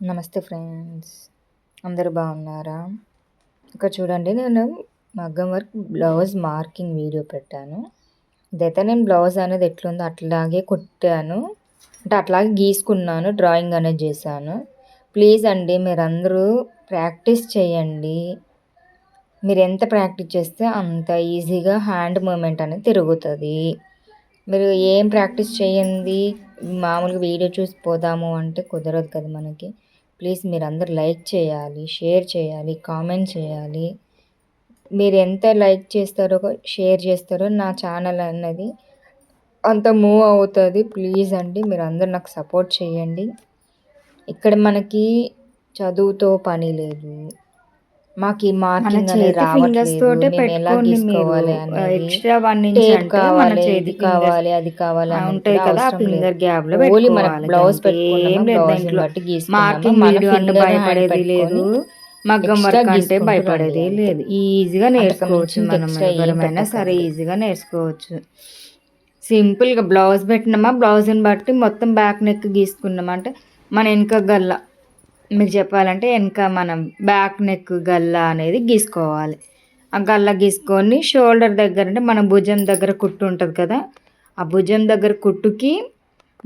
నమస్తే ఫ్రెండ్స్, అందరూ బాగున్నారా? ఇక్కడ చూడండి, నేను మగ్గం వర్క్ బ్లౌజ్ మార్కింగ్ వీడియో పెట్టాను. ఇదైతే నేను బ్లౌజ్ అనేది ఎట్లుందో అట్లాగే కుట్టాను, అంటే అట్లాగే గీసుకున్నాను, డ్రాయింగ్ అనేది చేశాను. ప్లీజ్ అండి, మీరందరూ ప్రాక్టీస్ చేయండి. మీరు ఎంత ప్రాక్టీస్ చేస్తే అంత ఈజీగా హ్యాండ్ మూమెంట్ అనేది తిరుగుతుంది. మీరు ఏం ప్రాక్టీస్ చేయండి, మామూలుగా వీడియో చూసి పోదాము అంటే కుదరదు కదా మనకి. ప్లీజ్ మీరు అందరు లైక్ చేయాలి, షేర్ చేయాలి, కామెంట్ చేయాలి. మీరు ఎంత లైక్ చేస్తారో, షేర్ చేస్తారో నా ఛానల్ అన్నది అంత మూవ్ అవుతుంది. ప్లీజ్ అండి, మీరు అందరు నాకు సపోర్ట్ చేయండి. ఇక్కడ మనకి చదువుతో పని లేదు, మాకు ఈ మార్కింగ్ అనేది రావట్లేదు, మేము ఎలా గీసుకోవాలి అనేది, ఎక్స్ట్రా 1 ఇంచ్ టేప్ అంటే మన కావాలి, చేతి ఇది కావాలి, అది కావాలి అని ఉంటాయి కదా, ఆ ఫింగర్ గ్యాప్ లో ఓన్లీ మన పెట్టుకోవాలి. బ్లౌజ్ గంతే, ఏం పెట్టుకున్నామా, లేదు బ్లౌజ్ దాంట్లో. బట్టి గీసుకున్నామా, మార్కింగ్ మన వీడియో అంటే ఫింగర్ భయపడేది లేదు, మగ్గం ఎక్స్ట్రా వర్క్ అంటే గీసుకుంటూ భయపడేది రండి లేదు. ఈజీగా నేర్చుకోవచ్చు, మించి మనం ఎక్స్ట్రా ఏం ఎవరమైనా సరే పెట్టకండి. ఈజీగా నేర్చుకోవచ్చు. సింపుల్గా బ్లౌజ్ పెట్టినామా, బ్లౌజ్ని బట్టి మొత్తం బ్యాక్ నెక్ గీసుకున్నామా, అంటే మన వెనక గల్ల, మీకు చెప్పాలంటే వెనక మనం బ్యాక్ నెక్ గల్ల అనేది గీసుకోవాలి. ఆ గల్ల గీసుకొని షోల్డర్ దగ్గర, అంటే మన భుజం దగ్గర కుట్టు ఉంటుంది కదా, ఆ భుజం దగ్గర కుట్టుకి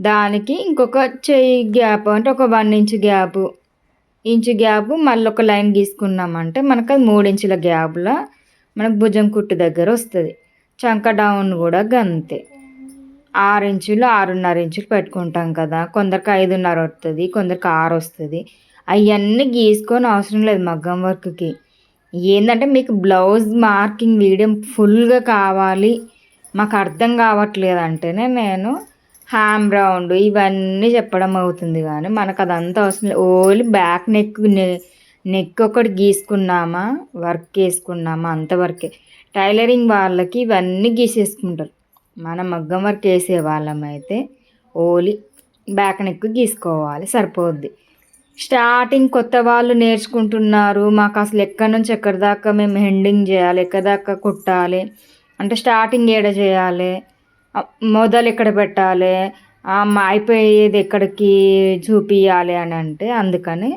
దానికి ఇంకొక చెయ్యి గ్యాప్, అంటే ఒక 1 ఇంచ్ గ్యాప్, మళ్ళీ ఒక లైన్ గీసుకున్నామంటే మనకు అది 3 ఇంచుల గ్యాప్లో మనకు భుజం కుట్టు దగ్గర వస్తుంది. చంక డౌన్ కూడా గంతే, 6 ఇంచులు 6.5 ఇంచులు పెట్టుకుంటాం కదా, కొందరికి 5.5 వస్తుంది, కొందరికి 6 వస్తుంది. అవన్నీ గీసుకొని అవసరం లేదు మగ్గం వర్క్కి. ఏంటంటే మీకు బ్లౌజ్ మార్కింగ్ వీడియో ఫుల్గా కావాలి, మాకు అర్థం కావట్లేదు అంటేనే నేను హ్యామ్ రౌండ్ ఇవన్నీ చెప్పడం అవుతుంది, కానీ మనకు అదంతా అవసరం లేదు. ఓన్లీ బ్యాక్ నెక్ ఒకటి గీసుకున్నామా, వర్క్ వేసుకున్నామా, అంతవరకే. టైలరింగ్ వాళ్ళకి ఇవన్నీ గీసేసుకుంటారు. మనం మగ్గం వర్క్ వేసే వాళ్ళమైతే ఓన్లీ బ్యాక్ నెక్ గీసుకోవాలి, సరిపోద్ది. స్టార్టింగ్ కొత్త వాళ్ళు నేర్చుకుంటున్నారు, మాకు అసలు ఎక్కడి నుంచి ఎక్కడి దాకా మేము హెండింగ్ చేయాలి, ఎక్కడి దాకా కుట్టాలి, అంటే స్టార్టింగ్ ఏడ చేయాలి, మొదలు ఎక్కడ పెట్టాలి, అయిపోయేది ఎక్కడికి చూపించాలి అని అంటే, అందుకని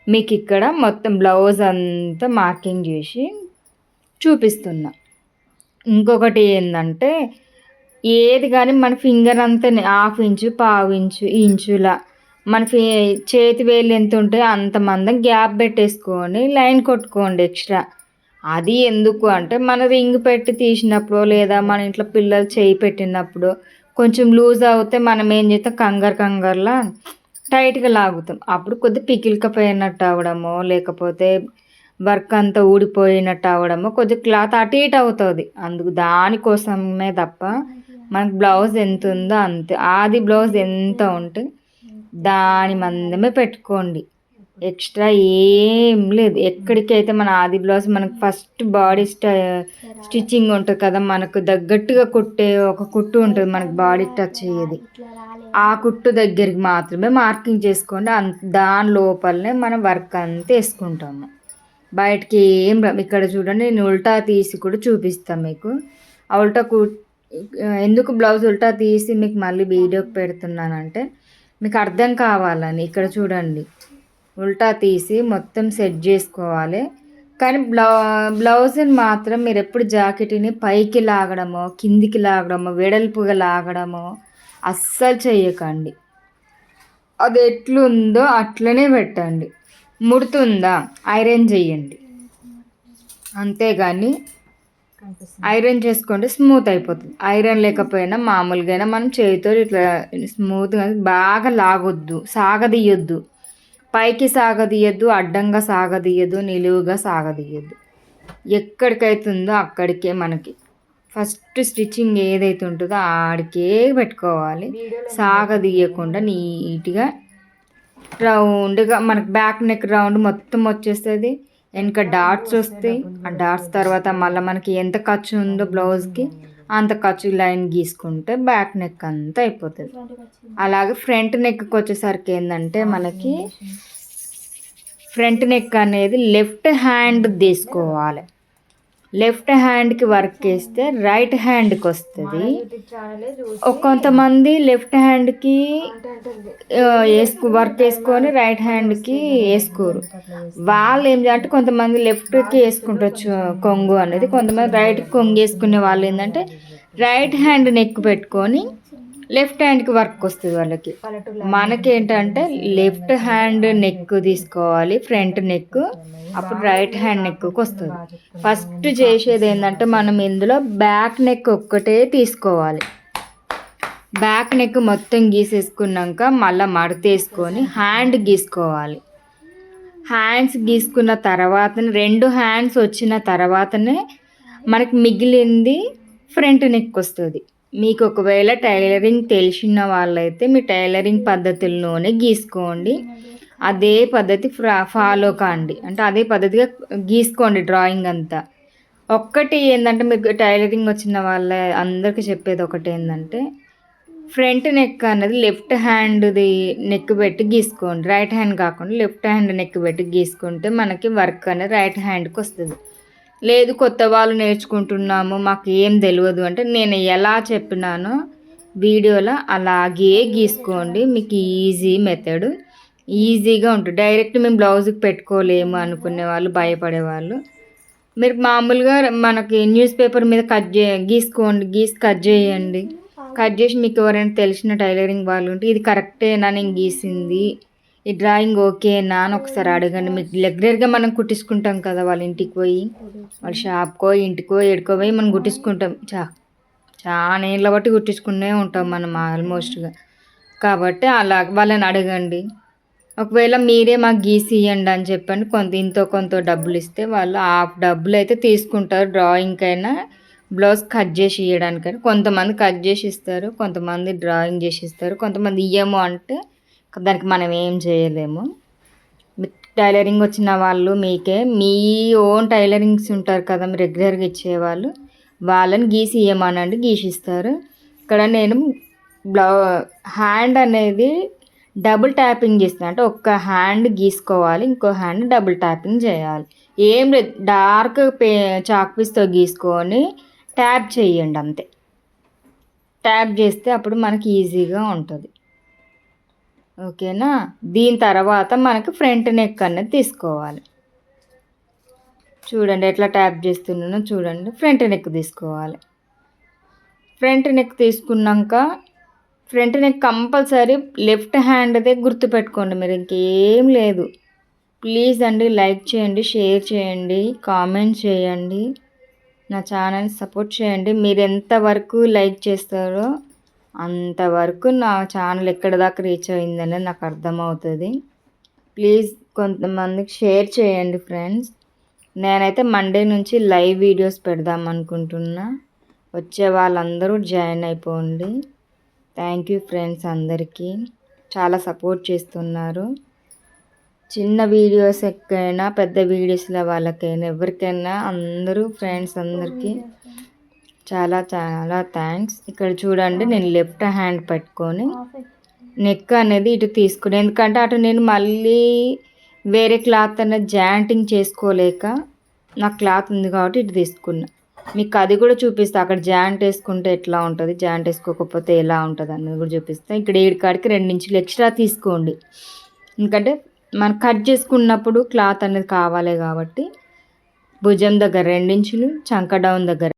మీకు ఇక్కడ మొత్తం బ్లౌజ్ అంతా మార్కింగ్ చేసి చూపిస్తున్నా. ఇంకొకటి ఏంటంటే, ఏది కానీ మన ఫింగర్ అంతా 1/2 ఇంచు, 1/4 ఇంచు, ఇంచుల మన చేతి వేలు ఎంత ఉంటే అంత మందం గ్యాప్ పెట్టేసుకొని లైన్ కొట్టుకోండి ఎక్స్ట్రా. అది ఎందుకు అంటే, మన రింగ్ పెట్టి తీసినప్పుడు, లేదా మన ఇంట్లో పిల్లలు చేయి పెట్టినప్పుడు కొంచెం లూజ్ అవుతే మనం ఏం చేస్తాం, కంగారులా టైట్గా లాగుతాం. అప్పుడు కొద్దిగా పికిలికపోయినట్టు అవ్వడమో, లేకపోతే వర్క్ అంతా ఊడిపోయినట్టు అవ్వడమో, కొద్దిగా క్లాత్ అటు ఇటు అవుతుంది. అందుకు దానికోసమే తప్ప మనకు బ్లౌజ్ ఎంత ఉందో అంతే. ఆది బ్లౌజ్ ఎంత ఉంటే దాని మందమే పెట్టుకోండి, ఎక్స్ట్రా ఏం లేదు. ఎక్కడికైతే మన ఆది బ్లౌజ్ మనకు ఫస్ట్ బాడీ స్టిచ్చింగ్ ఉంటుంది కదా, మనకు తగ్గట్టుగా కుట్టే ఒక కుట్టు ఉంటుంది, మనకు బాడీ టచ్ అయ్యేది, ఆ కుట్టు దగ్గరికి మాత్రమే మార్కింగ్ చేసుకోండి. దాని లోపలనే మనం వర్క్ అంతా వేసుకుంటాము, బయటికి ఏం. ఇక్కడ చూడండి, నేను ఉల్టా తీసి కూడా చూపిస్తాను మీకు. ఆ ఉల్టా ఎందుకు బ్లౌజ్ ఉల్టా తీసి మీకు మళ్ళీ వీడియోకి పెడుతున్నానంటే, మీకు అర్థం కావాలని. ఇక్కడ చూడండి, ఉల్టా తీసి మొత్తం సెట్ చేసుకోవాలి. కానీ బ్లౌజ్ని మాత్రం మీరు ఎప్పుడు జాకెట్ని పైకి లాగడమో, కిందికి లాగడమో, వెడల్పుగా లాగడమో అస్సలు చెయ్యకండి. అది ఎట్లుందో అట్లనే పెట్టండి. ముడుతుందా ఐరన్ చేయండి, అంతేగాని ఐరన్ చేసుకోండి స్మూత్ అయిపోతుంది. ఐరన్ లేకపోయినా మామూలుగా మనం చేతితో ఇట్లా స్మూత్గా బాగా లాగొద్దు, సాగదీయొద్దు, పైకి సాగదీయద్దు, అడ్డంగా సాగదీయద్దు, నిలువుగా సాగదీయద్దు. ఎక్కడికైతుందో అక్కడికే మనకి ఫస్ట్ స్టిచ్చింగ్ ఏదైతే ఉంటుందో ఆడికే పెట్టుకోవాలి, సాగదీయకుండా నీట్గా రౌండ్గా. మనకు బ్యాక్ నెక్ రౌండ్ మొత్తం వచ్చేస్తుంది, వెనక డాట్స్ వస్తాయి. ఆ డాట్స్ తర్వాత మళ్ళీ మనకి ఎంత ఖర్చు ఉందో బ్లౌజ్కి అంత ఖర్చు లైన్ గీసుకుంటే బ్యాక్ నెక్ అంతా అయిపోతుంది. అలాగే ఫ్రంట్ నెక్కి వచ్చేసరికి ఏంటంటే, మనకి ఫ్రంట్ నెక్ అనేది లెఫ్ట్ హ్యాండ్ తీసుకోవాలి. లెఫ్ట్ హ్యాండ్కి వర్క్ వేస్తే రైట్ హ్యాండ్కి వస్తుంది. కొంతమంది లెఫ్ట్ హ్యాండ్కి వర్క్ వేసుకొని రైట్ హ్యాండ్కి వేసుకోరు. వాళ్ళు ఏం అంటే కొంతమంది లెఫ్ట్కి వేసుకుంటారు కొంగు అనేది, కొంతమంది రైట్కి కొంగు వేసుకునే వాళ్ళు ఏంటంటే రైట్ హ్యాండ్ నెక్ పెట్టుకొని లెఫ్ట్ హ్యాండ్కి వర్క్ వస్తుంది వాళ్ళకి. మనకేంటంటే లెఫ్ట్ హ్యాండ్ నెక్ తీసుకోవాలి, ఫ్రంట్ నెక్, అప్పుడు రైట్ హ్యాండ్ నెక్కి వస్తుంది. ఫస్ట్ చేసేది ఏంటంటే మనం ఇందులో బ్యాక్ నెక్ ఒక్కటే తీసుకోవాలి. బ్యాక్ నెక్ మొత్తం గీసేసుకున్నాక మళ్ళీ మడతేసుకొని హ్యాండ్ గీసుకోవాలి. హ్యాండ్స్ గీసుకున్న తర్వాత 2 హ్యాండ్స్ వచ్చిన తర్వాతనే మనకి మిగిలింది ఫ్రంట్ నెక్ వస్తుంది. మీకు ఒకవేళ టైలరింగ్ తెలిసిన వాళ్ళైతే మీ టైలరింగ్ పద్ధతుల్లోనే గీసుకోండి, అదే పద్ధతి ఫాలో కాండి, అంటే అదే పద్ధతిగా గీసుకోండి డ్రాయింగ్ అంతా. ఒక్కటి ఏంటంటే మీకు టైలరింగ్ వచ్చిన వాళ్ళ అందరికీ చెప్పేది ఒకటి ఏంటంటే ఫ్రంట్ నెక్ అనేది లెఫ్ట్ హ్యాండ్ది నెక్ పెట్టి గీసుకోండి, రైట్ హ్యాండ్ కాకుండా లెఫ్ట్ హ్యాండ్ నెక్ పెట్టి గీసుకుంటే మనకి వర్క్ అనేది రైట్ హ్యాండ్కి వస్తుంది. లేదు కొత్త వాళ్ళు నేర్చుకుంటున్నాము మాకు ఏం తెలియదు అంటే నేను ఎలా చెప్పినానో వీడియోలో అలాగే గీసుకోండి, మీకు ఈజీ మెథడ్, ఈజీగా ఉంటుంది. డైరెక్ట్ మేము బ్లౌజ్కి పెట్టుకోలేము అనుకునే వాళ్ళు, భయపడేవాళ్ళు, మీరు మామూలుగా మనకి న్యూస్ పేపర్ మీద గీసుకోండి, కట్ చేయండి. కట్ చేసి మీకు ఎవరైనా తెలిసిన టైలరింగ్ వాళ్ళు ఉంటే ఇది కరెక్టేనా నేను గీసింది, ఈ డ్రాయింగ్ ఓకేనా అని ఒకసారి అడగండి. మీకు రెగ్యులర్గా మనం కుట్టించుకుంటాం కదా, వాళ్ళ ఇంటికి పోయి, వాళ్ళ షాప్కో ఇంటికో ఎడుకో పోయి మనం కుట్టించుకుంటాం, చాలా ఏళ్ళ బట్టి కుట్టించుకునే ఉంటాం మనం ఆల్మోస్ట్గా. కాబట్టి అలా వాళ్ళని అడగండి. ఒకవేళ మీరే మాకు గీసి ఇవ్వండి అని చెప్పండి, కొంత డబ్బులు ఇస్తే వాళ్ళు ఆ డబ్బులు అయితే తీసుకుంటారు, డ్రాయింగ్ అయినా బ్లౌజ్ కట్ చేసి ఇవ్వడానికైనా. కొంతమంది కట్ చేసి ఇస్తారు, కొంతమంది డ్రాయింగ్ చేసి ఇస్తారు, కొంతమంది ఇయ్యము అంటే దానికి మనం ఏం చేయలేము. టైలరింగ్ వచ్చిన వాళ్ళు మీకే మీ ఓన్ టైలరింగ్స్ ఉంటారు కదా మీరు రెగ్యులర్గా ఇచ్చేవాళ్ళు, వాళ్ళని గీసి ఇవ్వమనండి, గీసిస్తారు. ఇక్కడ నేను హ్యాండ్ అనేది డబుల్ ట్యాపింగ్ చేస్తాను, అంటే ఒక్క హ్యాండ్ గీసుకోవాలి, ఇంకో హ్యాండ్ డబుల్ ట్యాపింగ్ చేయాలి. ఏం లేదు, డార్క్ చాక్ పీస్తో గీసుకొని ట్యాప్ చేయండి అంతే. ట్యాప్ చేస్తే అప్పుడు మనకి ఈజీగా ఉంటుంది, ఓకేనా. దీని తర్వాత మనకి ఫ్రంట్ నెక్ అనేది తీసుకోవాలి. చూడండి ఎట్లా ట్యాప్ చేస్తున్నానో చూడండి. ఫ్రంట్ నెక్ తీసుకోవాలి. ఫ్రంట్ నెక్ తీసుకున్నాక ఫ్రంట్ నెక్ కంపల్సరీ లెఫ్ట్ హ్యాండ్దే గుర్తుపెట్టుకోండి మీరు, ఇంకేం లేదు. ప్లీజ్ అండి లైక్ చేయండి, షేర్ చేయండి, కామెంట్ చేయండి, నా ఛానల్ సపోర్ట్ చేయండి. మీరు ఎంతవరకు లైక్ చేస్తారో అంతవరకు నా ఛానల్ ఎక్కడ దాకా రీచ్ అయిందనేది నాకు అర్థమవుతుంది. ప్లీజ్ కొంతమందికి షేర్ చేయండి ఫ్రెండ్స్. నేనైతే మండే నుంచి లైవ్ వీడియోస్ పెడదాం అనుకుంటున్నా, వచ్చే వాళ్ళందరూ జాయిన్ అయిపోండి. థ్యాంక్ యూ ఫ్రెండ్స్, అందరికీ చాలా సపోర్ట్ చేస్తున్నారు. చిన్న వీడియోస్ ఎక్కైనా పెద్ద వీడియోస్లో వాళ్ళకైనా ఎవరికైనా అందరూ ఫ్రెండ్స్ అందరికీ చాలా చాలా థ్యాంక్స్. ఇక్కడ చూడండి నేను లెఫ్ట్ హ్యాండ్ పెట్టుకొని నెక్ అనేది ఇటు తీసుకుని, ఎందుకంటే అటు నేను మళ్ళీ వేరే క్లాత్ అనేది జాయింటింగ్ చేసుకోలేక నాకు క్లాత్ ఉంది కాబట్టి ఇటు తీసుకున్నా. మీకు అది కూడా చూపిస్తా, అక్కడ జాయింట్ వేసుకుంటే ఎట్లా ఉంటుంది, జాయింట్ వేసుకోకపోతే ఎలా ఉంటుంది అనేది కూడా చూపిస్తాను. ఇక్కడ 7 కాడికి 2 ఇంచులు ఎక్స్ట్రా తీసుకోండి, ఎందుకంటే మనం కట్ చేసుకున్నప్పుడు క్లాత్ అనేది కావాలి కాబట్టి. భుజం దగ్గర 2 ఇంచులు, చంక డౌన్ దగ్గర